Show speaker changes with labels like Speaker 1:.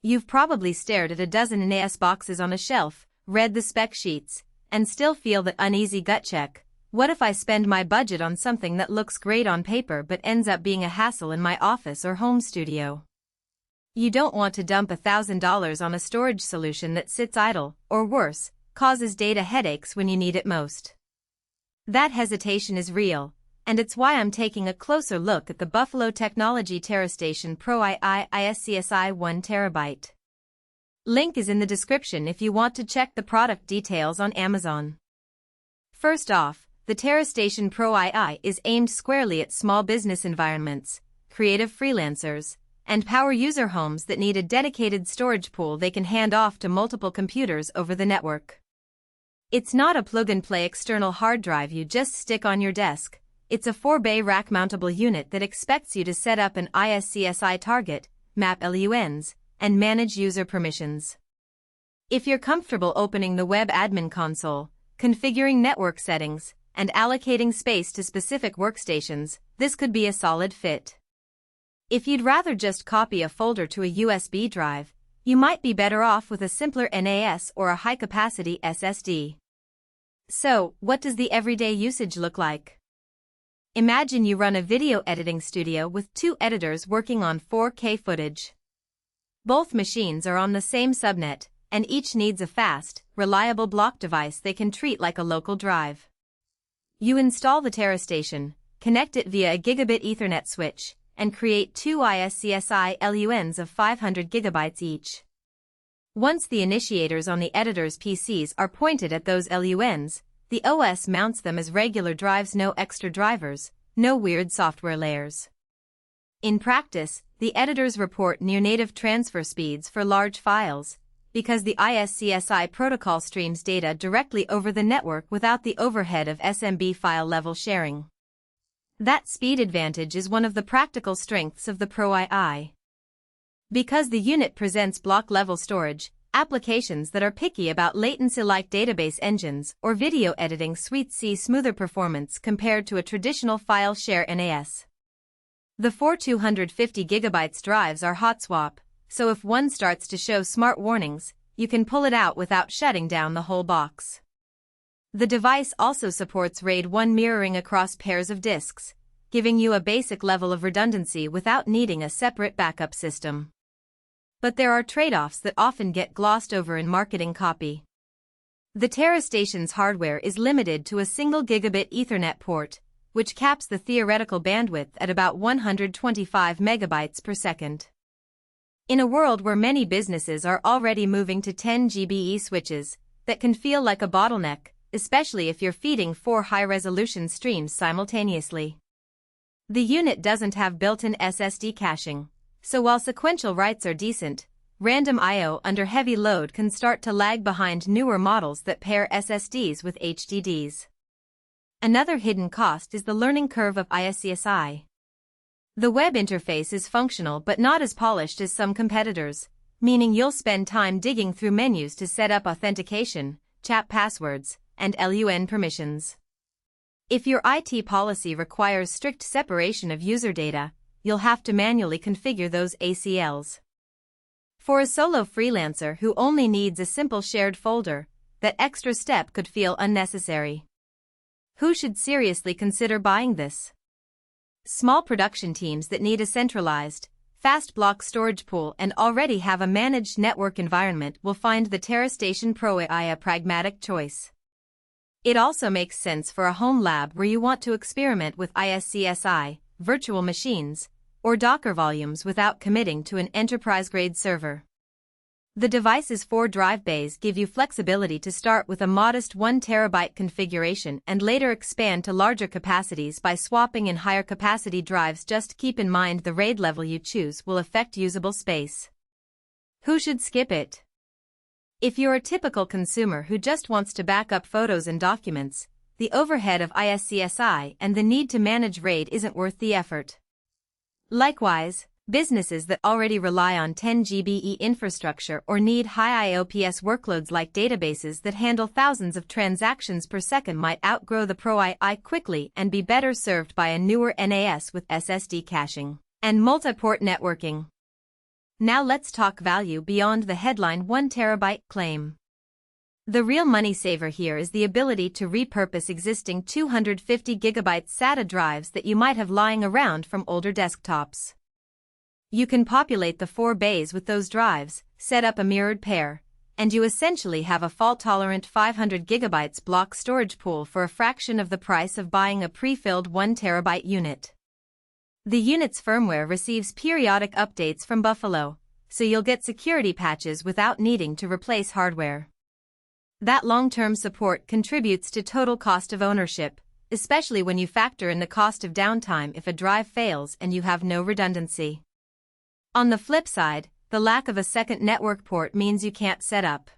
Speaker 1: You've probably stared at a dozen NAS boxes on a shelf, read the spec sheets, and still feel that uneasy gut check. What if I spend my budget on something that looks great on paper but ends up being a hassle in my office or home studio? You don't want to dump $1,000 on a storage solution that sits idle, or worse, causes data headaches when you need it most. That hesitation is real, and it's why I'm taking a closer look at the Buffalo Technology TeraStation Pro II iSCSI 1 TB. Link is in the description if you want to check the product details on Amazon. First off, the TeraStation Pro II is aimed squarely at small business environments, creative freelancers, and power user homes that need a dedicated storage pool they can hand off to multiple computers over the network. It's not a plug-and-play external hard drive you just stick on your desk. It's a 4-bay rack-mountable unit that expects you to set up an iSCSI target, map LUNs, and manage user permissions. If you're comfortable opening the web admin console, configuring network settings, and allocating space to specific workstations, this could be a solid fit. If you'd rather just copy a folder to a USB drive, you might be better off with a simpler NAS or a high-capacity SSD. So, what does the everyday usage look like? Imagine you run a video editing studio with 2 editors working on 4K footage. Both machines are on the same subnet, and each needs a fast, reliable block device they can treat like a local drive. You install the TeraStation, connect it via a gigabit Ethernet switch, and create 2 iSCSI LUNs of 500 GB each. Once the initiators on the editor's PCs are pointed at those LUNs, the OS mounts them as regular drives, no extra drivers, no weird software layers. In practice, the editors report near-native transfer speeds for large files, because the iSCSI protocol streams data directly over the network without the overhead of SMB file-level sharing. That speed advantage is one of the practical strengths of the Pro II. Because the unit presents block-level storage, applications that are picky about latency like database engines or video editing suites see smoother performance compared to a traditional file share NAS. The 4 250 GB drives are hot swap, so if one starts to show smart warnings, you can pull it out without shutting down the whole box. The device also supports RAID 1 mirroring across pairs of disks, giving you a basic level of redundancy without needing a separate backup system. But there are trade-offs that often get glossed over in marketing copy. The TeraStation's hardware is limited to a single gigabit Ethernet port, which caps the theoretical bandwidth at about 125 megabytes per second. In a world where many businesses are already moving to 10 GBE switches, that can feel like a bottleneck, especially if you're feeding 4 high-resolution streams simultaneously. The unit doesn't have built-in SSD caching, so while sequential writes are decent, random I/O under heavy load can start to lag behind newer models that pair SSDs with HDDs. Another hidden cost is the learning curve of iSCSI. The web interface is functional but not as polished as some competitors, meaning you'll spend time digging through menus to set up authentication, chat passwords, and LUN permissions. If your IT policy requires strict separation of user data, you'll have to manually configure those ACLs. For a solo freelancer who only needs a simple shared folder, that extra step could feel unnecessary. Who should seriously consider buying this? Small production teams that need a centralized, fast block storage pool and already have a managed network environment will find the TeraStation Pro II a pragmatic choice. It also makes sense for a home lab where you want to experiment with iSCSI, virtual machines, or Docker volumes without committing to an enterprise-grade server. The device's 4 drive bays give you flexibility to start with a modest 1 TB configuration and later expand to larger capacities by swapping in higher capacity drives. Just keep in mind the RAID level you choose will affect usable space. Who should skip it? If you're a typical consumer who just wants to back up photos and documents, the overhead of iSCSI and the need to manage RAID isn't worth the effort. Likewise, businesses that already rely on 10 GBE infrastructure or need high IOPS workloads like databases that handle thousands of transactions per second might outgrow the Pro II quickly and be better served by a newer NAS with SSD caching and multi-port networking. Now let's talk value beyond the headline 1 terabyte claim. The real money saver here is the ability to repurpose existing 250 GB SATA drives that you might have lying around from older desktops. You can populate the 4 bays with those drives, set up a mirrored pair, and you essentially have a fault-tolerant 500 GB block storage pool for a fraction of the price of buying a pre-filled 1 terabyte unit. The unit's firmware receives periodic updates from Buffalo, so you'll get security patches without needing to replace hardware. That long-term support contributes to total cost of ownership, especially when you factor in the cost of downtime if a drive fails and you have no redundancy. On the flip side, the lack of a second network port means you can't set up